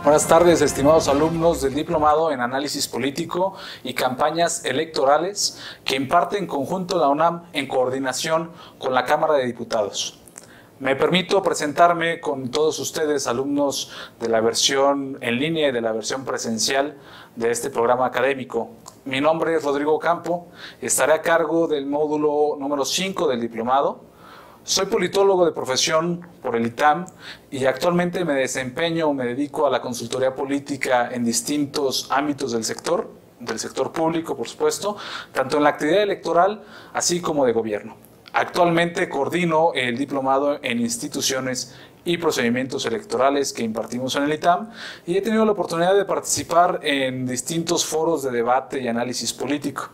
Buenas tardes, estimados alumnos del Diplomado en Análisis Político y Campañas Electorales que imparte en conjunto la UNAM en coordinación con la Cámara de Diputados. Me permito presentarme con todos ustedes, alumnos de la versión en línea y de la versión presencial de este programa académico. Mi nombre es Rodrigo Campo, estaré a cargo del módulo número 5 del Diplomado. Soy politólogo de profesión por el ITAM y actualmente me dedico a la consultoría política en distintos ámbitos del sector público, por supuesto, tanto en la actividad electoral así como de gobierno. Actualmente coordino el diplomado en instituciones y procedimientos electorales que impartimos en el ITAM y he tenido la oportunidad de participar en distintos foros de debate y análisis político.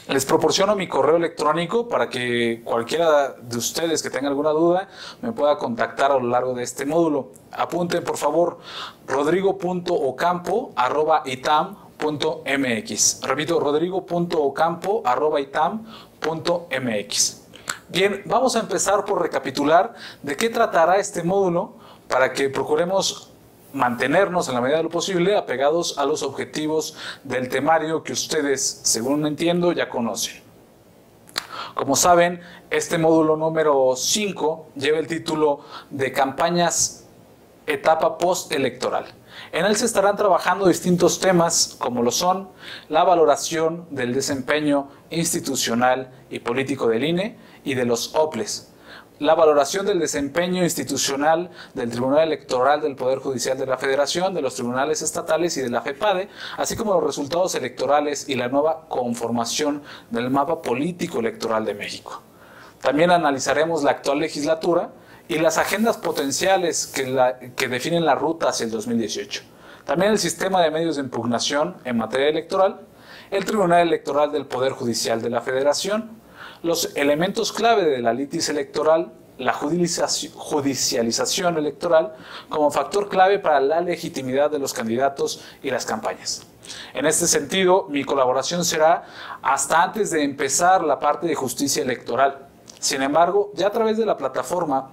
Les proporciono mi correo electrónico para que cualquiera de ustedes que tenga alguna duda me pueda contactar a lo largo de este módulo. Apunten, por favor, rodrigo.ocampo@itam.mx. Repito, rodrigo.ocampo@itam.mx. Bien, vamos a empezar por recapitular de qué tratará este módulo para que procuremos mantenernos en la medida de lo posible apegados a los objetivos del temario que ustedes, según entiendo, ya conocen. Como saben, este módulo número 5 lleva el título de Campañas Etapa Postelectoral. En él se estarán trabajando distintos temas como lo son la valoración del desempeño institucional y político del INE y de los OPLES, la valoración del desempeño institucional del Tribunal Electoral del Poder Judicial de la Federación, de los tribunales estatales y de la FEPADE, así como los resultados electorales y la nueva conformación del mapa político electoral de México. También analizaremos la actual legislatura y las agendas potenciales que definen la ruta hacia el 2018. También el sistema de medios de impugnación en materia electoral, el Tribunal Electoral del Poder Judicial de la Federación, los elementos clave de la litis electoral, la judicialización electoral como factor clave para la legitimidad de los candidatos y las campañas. En este sentido, mi colaboración será hasta antes de empezar la parte de justicia electoral. Sin embargo, ya a través de la plataforma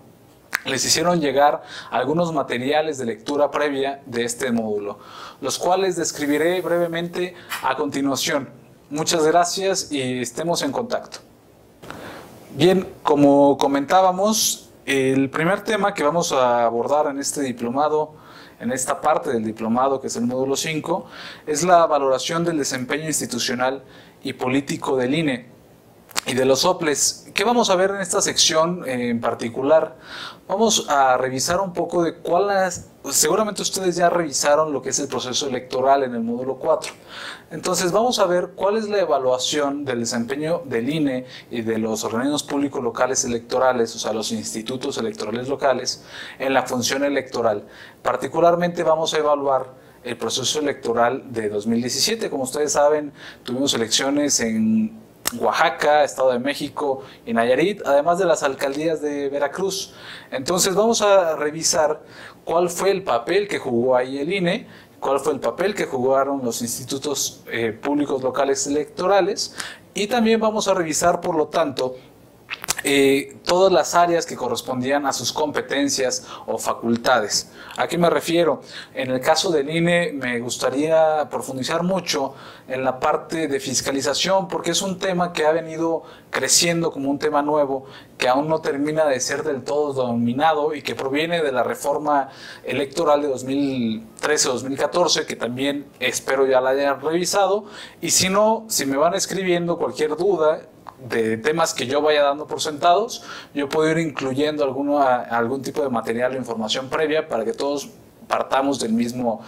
les hicieron llegar algunos materiales de lectura previa de este módulo, los cuales describiré brevemente a continuación. Muchas gracias y estemos en contacto. Bien, como comentábamos, el primer tema que vamos a abordar en este diplomado, en esta parte del diplomado que es el módulo 5, es la valoración del desempeño institucional y político del INE y de los OPLES. ¿Qué vamos a ver en esta sección en particular? Vamos a revisar un poco de seguramente ustedes ya revisaron lo que es el proceso electoral en el módulo 4. Entonces vamos a ver cuál es la evaluación del desempeño del INE y de los organismos públicos locales electorales, o sea, los institutos electorales locales, en la función electoral. Particularmente vamos a evaluar el proceso electoral de 2017. Como ustedes saben, tuvimos elecciones en Oaxaca, Estado de México y Nayarit, además de las alcaldías de Veracruz. Entonces vamos a revisar cuál fue el papel que jugó ahí el INE, cuál fue el papel que jugaron los institutos públicos locales electorales y también vamos a revisar, por lo tanto, todas las áreas que correspondían a sus competencias o facultades. ¿A qué me refiero? En el caso del INE me gustaría profundizar mucho en la parte de fiscalización porque es un tema que ha venido creciendo como un tema nuevo que aún no termina de ser del todo dominado y que proviene de la reforma electoral de 2013-2014 que también espero ya la hayan revisado y si no, si me van escribiendo cualquier duda de temas que yo vaya dando por sentados, yo puedo ir incluyendo algún tipo de material o información previa para que todos partamos del mismo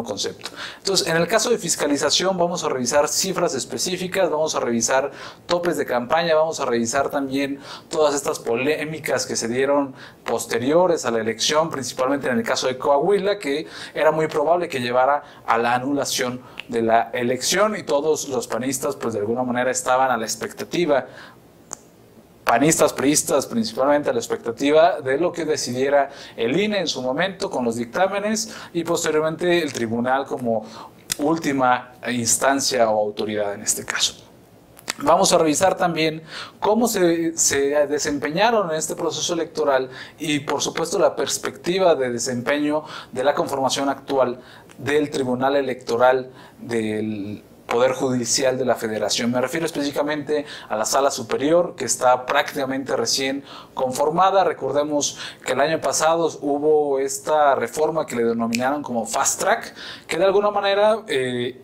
concepto. Entonces, en el caso de fiscalización vamos a revisar cifras específicas, vamos a revisar topes de campaña, vamos a revisar también todas estas polémicas que se dieron posteriores a la elección, principalmente en el caso de Coahuila, que era muy probable que llevara a la anulación de la elección y todos los panistas pues de alguna manera estaban a la expectativa, panistas, priistas, principalmente a la expectativa de lo que decidiera el INE en su momento con los dictámenes y posteriormente el tribunal como última instancia o autoridad en este caso. Vamos a revisar también cómo se desempeñaron en este proceso electoral y, por supuesto, la perspectiva de desempeño de la conformación actual del Tribunal Electoral del Poder Judicial de la Federación. Me refiero específicamente a la Sala Superior, que está prácticamente recién conformada. Recordemos que el año pasado hubo esta reforma que le denominaron como Fast Track, que de alguna manera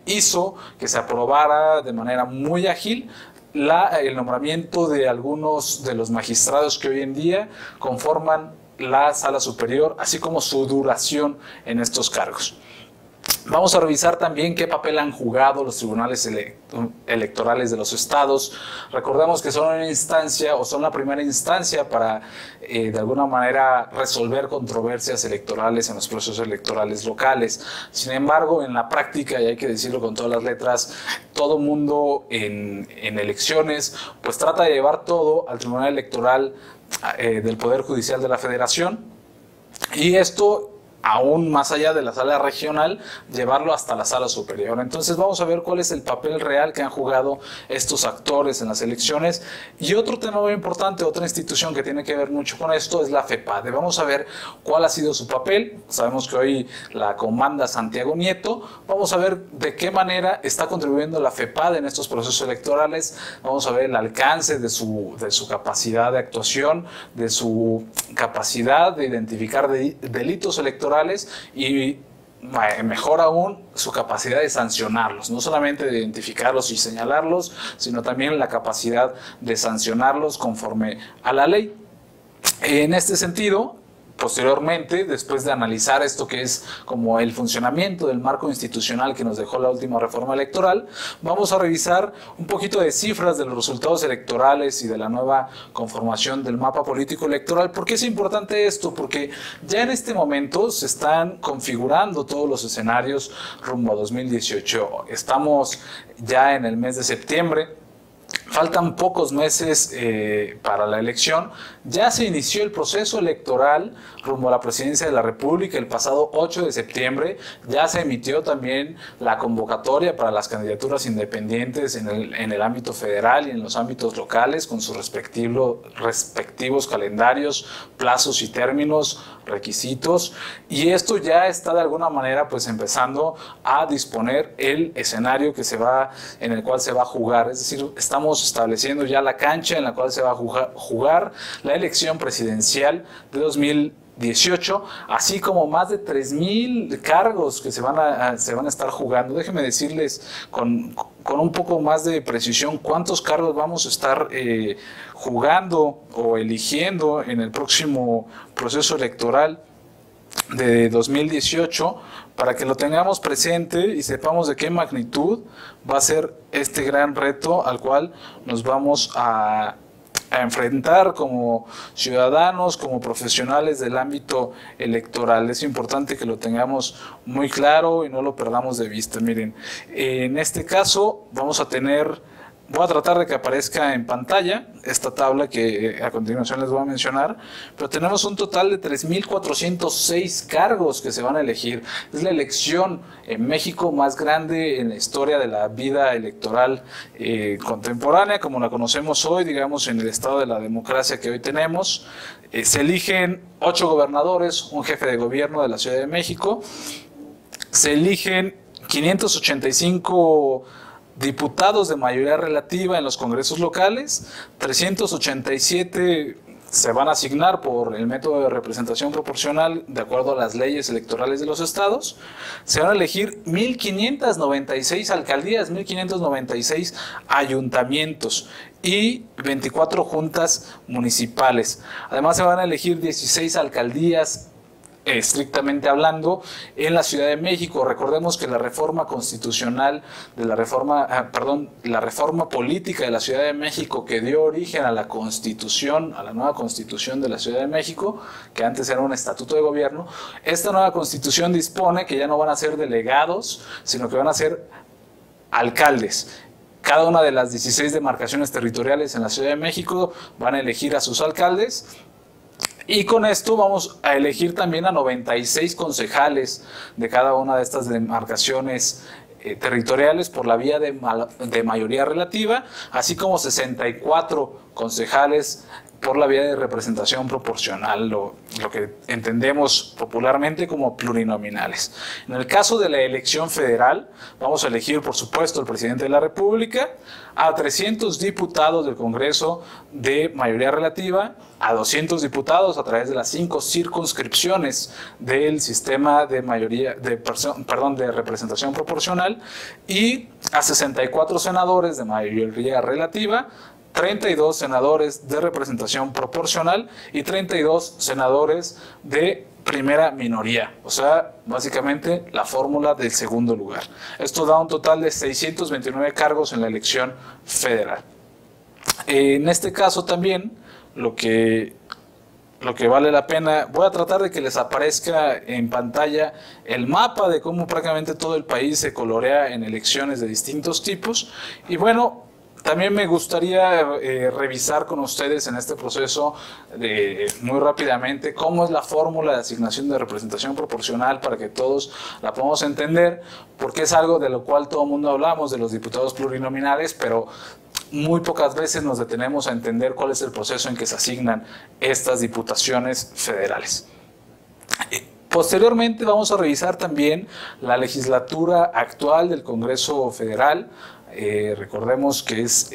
hizo que se aprobara de manera muy ágil el nombramiento de algunos de los magistrados que hoy en día conforman la Sala Superior, así como su duración en estos cargos. Vamos a revisar también qué papel han jugado los tribunales electorales de los estados. Recordemos que son una instancia o son la primera instancia para de alguna manera resolver controversias electorales en los procesos electorales locales. Sin embargo, en la práctica, y hay que decirlo con todas las letras, todo mundo en elecciones pues trata de llevar todo al Tribunal Electoral del Poder Judicial de la Federación, y esto aún más allá de la sala regional, llevarlo hasta la sala superior. Entonces vamos a ver cuál es el papel real que han jugado estos actores en las elecciones. Y otro tema muy importante, otra institución que tiene que ver mucho con esto, es la FEPADE. Vamos a ver cuál ha sido su papel. Sabemos que hoy la comanda Santiago Nieto. Vamos a ver de qué manera está contribuyendo la FEPADE en estos procesos electorales. Vamos a ver el alcance de su capacidad de actuación, de su capacidad de identificar delitos electorales, y mejor aún su capacidad de sancionarlos, no solamente de identificarlos y señalarlos, sino también la capacidad de sancionarlos conforme a la ley. En este sentido, posteriormente, después de analizar esto que es como el funcionamiento del marco institucional que nos dejó la última reforma electoral, vamos a revisar un poquito de cifras de los resultados electorales y de la nueva conformación del mapa político electoral. ¿Por qué es importante esto? Porque ya en este momento se están configurando todos los escenarios rumbo a 2018. Estamos ya en el mes de septiembre. Faltan pocos meses para la elección. Ya se inició el proceso electoral rumbo a la presidencia de la República el pasado 8 de septiembre. Ya se emitió también la convocatoria para las candidaturas independientes en el ámbito federal y en los ámbitos locales, con sus respectivos calendarios, plazos y términos, requisitos. Y esto ya está de alguna manera pues empezando a disponer el escenario en el cual se va a jugar. Es decir, estamos estableciendo ya la cancha en la cual se va a jugar la elección presidencial de 2018, así como más de 3,000 cargos que se van a estar jugando. Déjenme decirles con un poco más de precisión cuántos cargos vamos a estar jugando o eligiendo en el próximo proceso electoral de 2018, para que lo tengamos presente y sepamos de qué magnitud va a ser este gran reto al cual nos vamos a enfrentar como ciudadanos, como profesionales del ámbito electoral. Es importante que lo tengamos muy claro y no lo perdamos de vista. Miren, en este caso voy a tratar de que aparezca en pantalla esta tabla que a continuación les voy a mencionar, pero tenemos un total de 3,406 cargos que se van a elegir. Es la elección en México más grande en la historia de la vida electoral contemporánea, como la conocemos hoy, digamos, en el estado de la democracia que hoy tenemos. Se eligen 8 gobernadores, un jefe de gobierno de la Ciudad de México, se eligen 585 diputados de mayoría relativa en los congresos locales, 387 se van a asignar por el método de representación proporcional de acuerdo a las leyes electorales de los estados. Se van a elegir 1,596 alcaldías, 1,596 ayuntamientos y 24 juntas municipales. Además se van a elegir 16 alcaldías, estrictamente hablando, en la Ciudad de México. Recordemos que la reforma constitucional la reforma política de la Ciudad de México, que dio origen a la Constitución, a la nueva Constitución de la Ciudad de México, que antes era un estatuto de gobierno, esta nueva Constitución dispone que ya no van a ser delegados, sino que van a ser alcaldes. Cada una de las 16 demarcaciones territoriales en la Ciudad de México van a elegir a sus alcaldes. Y con esto vamos a elegir también a 96 concejales de cada una de estas demarcaciones territoriales por la vía de mayoría relativa, así como 64 concejales por la vía de representación proporcional, lo que entendemos popularmente como plurinominales. En el caso de la elección federal, vamos a elegir, por supuesto, el presidente de la República, a 300 diputados del Congreso de mayoría relativa, a 200 diputados a través de las 5 circunscripciones del sistema de de representación proporcional, y a 64 senadores de mayoría relativa, 32 senadores de representación proporcional y 32 senadores de primera minoría, o sea, básicamente la fórmula del segundo lugar. Esto da un total de 629 cargos en la elección federal. En este caso también, lo que vale la pena, voy a tratar de que les aparezca en pantalla el mapa de cómo prácticamente todo el país se colorea en elecciones de distintos tipos. Y bueno, también me gustaría revisar con ustedes en este proceso muy rápidamente cómo es la fórmula de asignación de representación proporcional para que todos la podamos entender, porque es algo de lo cual todo el mundo hablamos, de los diputados plurinominales, pero muy pocas veces nos detenemos a entender cuál es el proceso en que se asignan estas diputaciones federales. Posteriormente vamos a revisar también la legislatura actual del Congreso Federal. Recordemos que es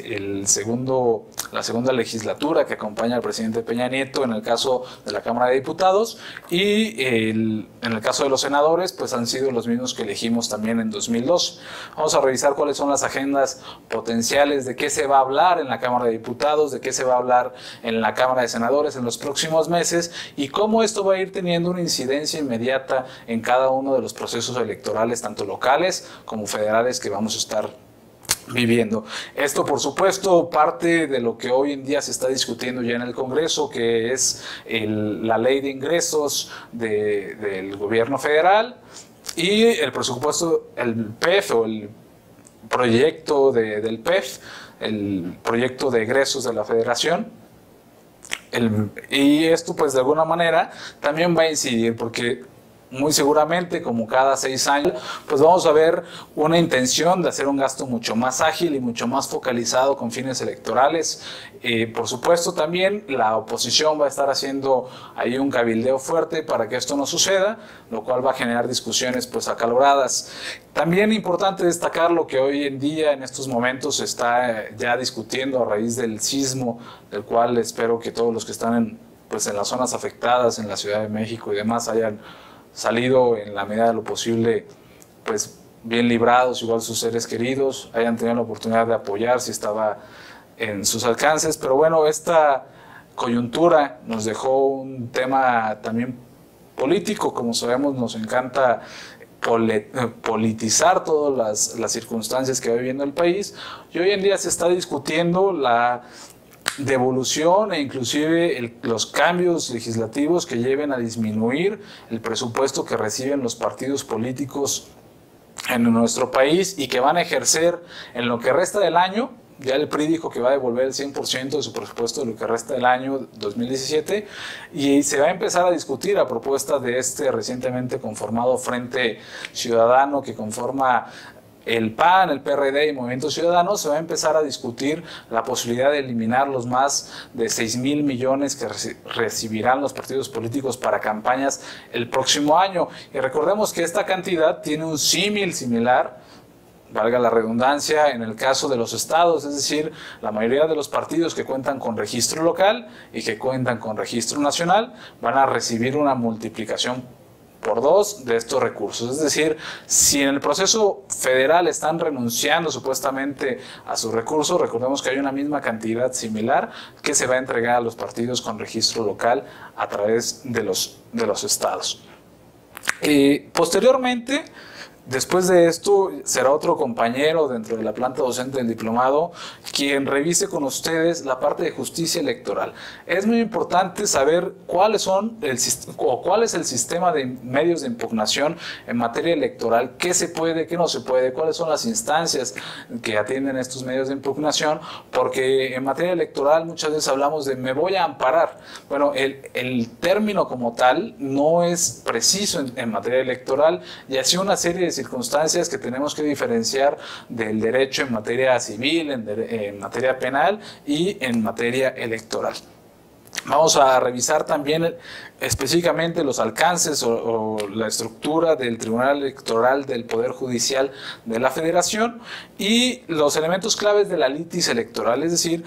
la segunda legislatura que acompaña al presidente Peña Nieto en el caso de la Cámara de Diputados, y en el caso de los senadores pues han sido los mismos que elegimos también en 2002. Vamos a revisar cuáles son las agendas potenciales, de qué se va a hablar en la Cámara de Diputados, de qué se va a hablar en la Cámara de Senadores en los próximos meses, y cómo esto va a ir teniendo una incidencia inmediata en cada uno de los procesos electorales, tanto locales como federales, que vamos a estar viviendo. Esto, por supuesto, parte de lo que hoy en día se está discutiendo ya en el Congreso, que es la ley de ingresos del gobierno federal y el presupuesto, el PEF, o el proyecto del PEF, el proyecto de egresos de la Federación. Y esto, pues, de alguna manera también va a incidir, porque muy seguramente, como cada 6 años, pues vamos a ver una intención de hacer un gasto mucho más ágil y mucho más focalizado con fines electorales. Por supuesto, también la oposición va a estar haciendo ahí un cabildeo fuerte para que esto no suceda, lo cual va a generar discusiones pues acaloradas. También importante destacar lo que hoy en día, en estos momentos, se está ya discutiendo a raíz del sismo, del cual espero que todos los que están en las zonas afectadas, en la Ciudad de México y demás, hayan salido en la medida de lo posible pues bien librados, igual sus seres queridos, hayan tenido la oportunidad de apoyar si estaba en sus alcances. Pero bueno, esta coyuntura nos dejó un tema también político. Como sabemos, nos encanta politizar todas las circunstancias que va viviendo el país, y hoy en día se está discutiendo la devolución e inclusive los cambios legislativos que lleven a disminuir el presupuesto que reciben los partidos políticos en nuestro país y que van a ejercer en lo que resta del año. Ya el PRI dijo que va a devolver el 100% de su presupuesto de lo que resta del año 2017, y se va a empezar a discutir a propuesta de este recientemente conformado Frente Ciudadano, que conforma el PAN, el PRD y Movimiento Ciudadano. Se va a empezar a discutir la posibilidad de eliminar los más de 6,000 millones que recibirán los partidos políticos para campañas el próximo año. Y recordemos que esta cantidad tiene un símil similar, valga la redundancia, en el caso de los estados, es decir, la mayoría de los partidos que cuentan con registro local y que cuentan con registro nacional van a recibir una multiplicación por 2 de estos recursos. Es decir, si en el proceso federal están renunciando supuestamente a sus recursos, recordemos que hay una misma cantidad similar que se va a entregar a los partidos con registro local a través de los estados. Posteriormente, después de esto, será otro compañero dentro de la planta docente del diplomado quien revise con ustedes la parte de justicia electoral. Es muy importante saber cuál es el sistema de medios de impugnación en materia electoral, qué se puede, qué no se puede, cuáles son las instancias que atienden estos medios de impugnación, porque en materia electoral muchas veces hablamos de me voy a amparar. Bueno, el término como tal no es preciso en materia electoral, y así una serie de de circunstancias que tenemos que diferenciar del derecho en materia civil, en materia penal y en materia electoral. Vamos a revisar también específicamente los alcances o la estructura del Tribunal Electoral del Poder Judicial de la Federación y los elementos claves de la litis electoral, es decir,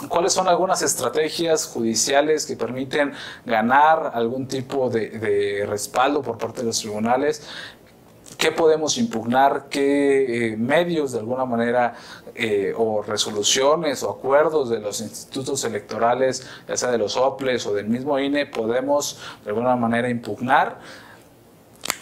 cuáles son algunas estrategias judiciales que permiten ganar algún tipo de respaldo por parte de los tribunales, qué podemos impugnar, qué medios de alguna manera o resoluciones o acuerdos de los institutos electorales, ya sea de los OPLES o del mismo INE, podemos de alguna manera impugnar,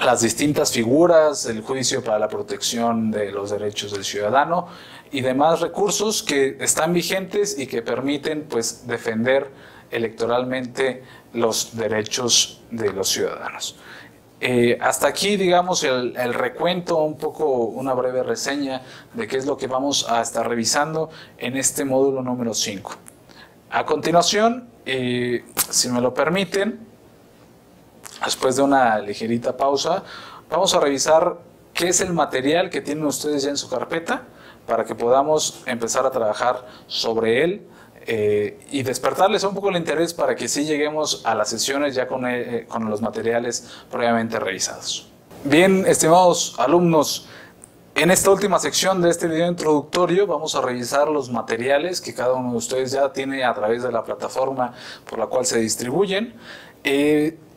las distintas figuras, el juicio para la protección de los derechos del ciudadano y demás recursos que están vigentes y que permiten pues defender electoralmente los derechos de los ciudadanos. Hasta aquí, digamos, el recuento, un poco una breve reseña de qué es lo que vamos a estar revisando en este módulo número 5. A continuación, si me lo permiten, después de una ligerita pausa, vamos a revisar qué es el material que tienen ustedes ya en su carpeta para que podamos empezar a trabajar sobre él. Y despertarles un poco el interés para que sí lleguemos a las sesiones ya con los materiales previamente revisados. Bien, estimados alumnos, en esta última sección de este video introductorio vamos a revisar los materiales que cada uno de ustedes ya tiene a través de la plataforma por la cual se distribuyen.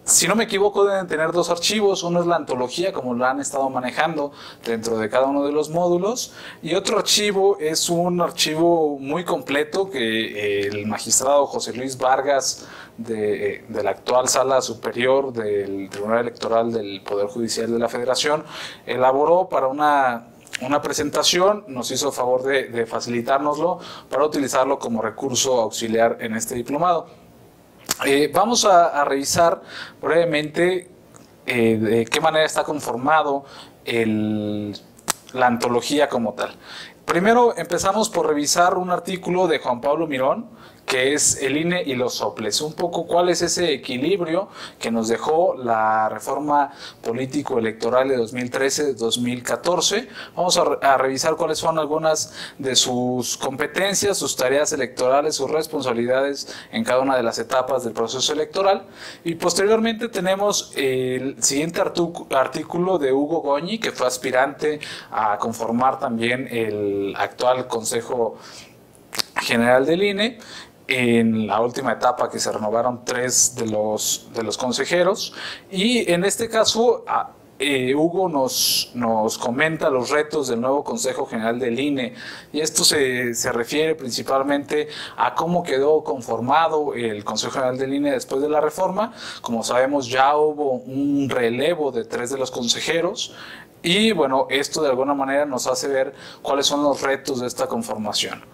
Si no me equivoco, deben tener dos archivos. Uno es la antología, como la han estado manejando dentro de cada uno de los módulos, y otro archivo es un archivo muy completo que el magistrado José Luis Vargas de la actual Sala Superior del Tribunal Electoral del Poder Judicial de la Federación elaboró para una presentación, nos hizo favor de facilitárnoslo para utilizarlo como recurso auxiliar en este diplomado. Vamos a revisar brevemente de qué manera está conformado la antología como tal. Primero empezamos por revisar un artículo de Juan Pablo Mirón, que es el INE y los OPLES. Un poco cuál es ese equilibrio que nos dejó la reforma político-electoral de 2013-2014. Vamos a revisar cuáles son algunas de sus competencias, sus tareas electorales, sus responsabilidades en cada una de las etapas del proceso electoral. Y posteriormente tenemos el siguiente artículo de Hugo Goñi, que fue aspirante a conformar también el actual Consejo General del INE. En la última etapa que se renovaron 3 de los consejeros, y en este caso Hugo nos comenta los retos del nuevo Consejo General del INE, y esto se refiere principalmente a cómo quedó conformado el Consejo General del INE después de la reforma. Como sabemos, ya hubo un relevo de 3 de los consejeros, y bueno, esto de alguna manera nos hace ver cuáles son los retos de esta conformación.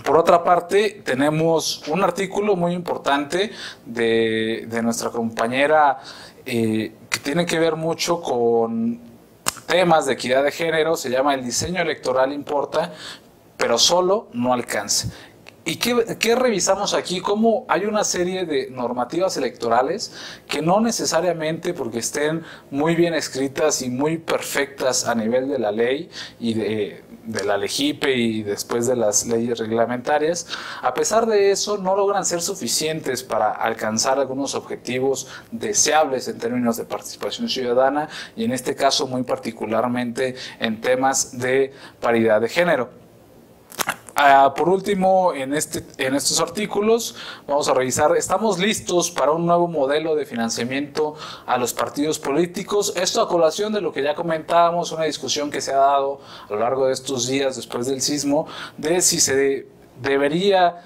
Por otra parte, tenemos un artículo muy importante de nuestra compañera que tiene que ver mucho con temas de equidad de género. Se llama El diseño electoral importa, pero solo no alcanza. ¿Y qué revisamos aquí? Cómo hay una serie de normativas electorales que no necesariamente porque estén muy bien escritas y muy perfectas a nivel de la ley y de la LEGIPE y después de las leyes reglamentarias, a pesar de eso no logran ser suficientes para alcanzar algunos objetivos deseables en términos de participación ciudadana, y en este caso muy particularmente en temas de paridad de género. Por último, en estos artículos vamos a revisar, ¿estamos listos para un nuevo modelo de financiamiento a los partidos políticos? Esto a colación de lo que ya comentábamos, una discusión que se ha dado a lo largo de estos días después del sismo, de si se debería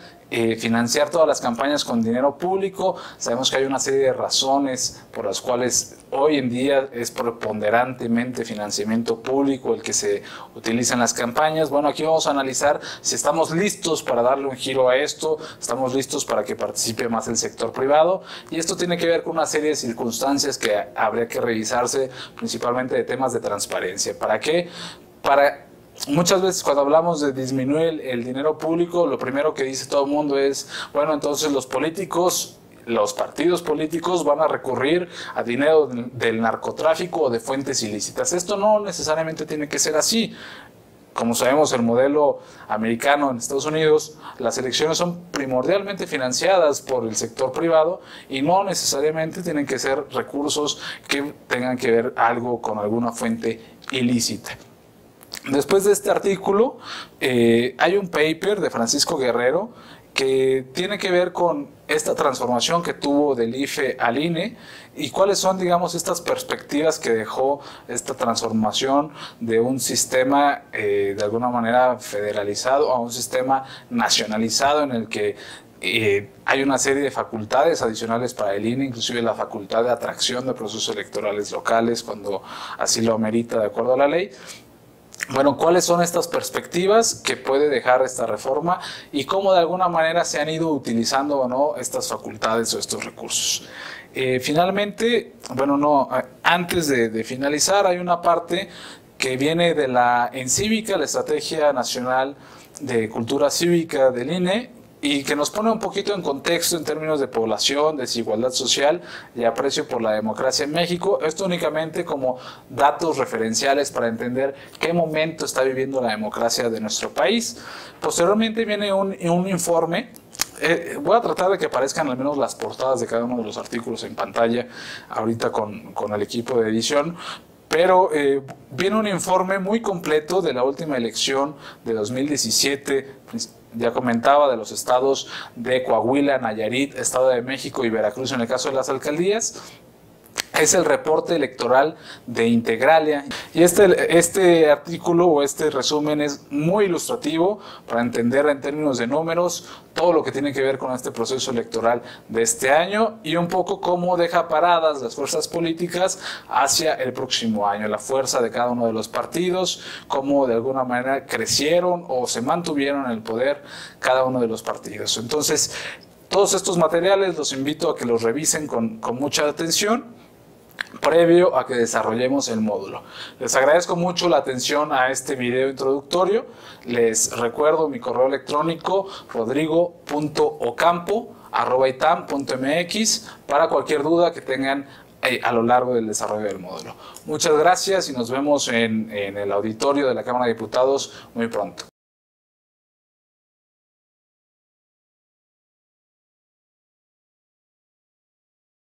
financiar todas las campañas con dinero público. Sabemos que hay una serie de razones por las cuales hoy en día es preponderantemente financiamiento público el que se utiliza en las campañas. Bueno, aquí vamos a analizar si estamos listos para darle un giro a esto, estamos listos para que participe más el sector privado, y esto tiene que ver con una serie de circunstancias que habría que revisarse, principalmente de temas de transparencia. ¿Para qué? Muchas veces cuando hablamos de disminuir el dinero público, lo primero que dice todo el mundo es, bueno, entonces los políticos los partidos políticos van a recurrir a dinero del narcotráfico o de fuentes ilícitas. Esto no necesariamente tiene que ser así. Como sabemos, el modelo americano en Estados Unidos, las elecciones son primordialmente financiadas por el sector privado y no necesariamente tienen que ser recursos que tengan que ver algo con alguna fuente ilícita. Después de este artículo, hay un paper de Francisco Guerrero que tiene que ver con esta transformación que tuvo del IFE al INE y cuáles son, digamos, estas perspectivas que dejó esta transformación de un sistema de alguna manera federalizado a un sistema nacionalizado en el que hay una serie de facultades adicionales para el INE, inclusive la facultad de atracción de procesos electorales locales cuando así lo amerita de acuerdo a la ley. Bueno, ¿cuáles son estas perspectivas que puede dejar esta reforma y cómo de alguna manera se han ido utilizando o no estas facultades o estos recursos? Finalmente, bueno, antes de finalizar, hay una parte que viene de la ENCívica, la Estrategia Nacional de Cultura Cívica del INE, y que nos pone un poquito en contexto en términos de población, desigualdad social y aprecio por la democracia en México. Esto únicamente como datos referenciales para entender qué momento está viviendo la democracia de nuestro país. Posteriormente viene un informe. Voy a tratar de que aparezcan al menos las portadas de cada uno de los artículos en pantalla ahorita con el equipo de edición. Pero viene un informe muy completo de la última elección de 2017, ya comentaba, de los estados de Coahuila, Nayarit, Estado de México y Veracruz en el caso de las alcaldías. Es el reporte electoral de Integralia. Y este artículo o este resumen es muy ilustrativo para entender en términos de números todo lo que tiene que ver con este proceso electoral de este año y un poco cómo deja paradas las fuerzas políticas hacia el próximo año, la fuerza de cada uno de los partidos, cómo de alguna manera crecieron o se mantuvieron en el poder cada uno de los partidos. Entonces, todos estos materiales los invito a que los revisen con mucha atención previo a que desarrollemos el módulo. Les agradezco mucho la atención a este video introductorio. Les recuerdo mi correo electrónico rodrigo.ocampo@itam.mx para cualquier duda que tengan a lo largo del desarrollo del módulo. Muchas gracias y nos vemos en el auditorio de la Cámara de Diputados muy pronto.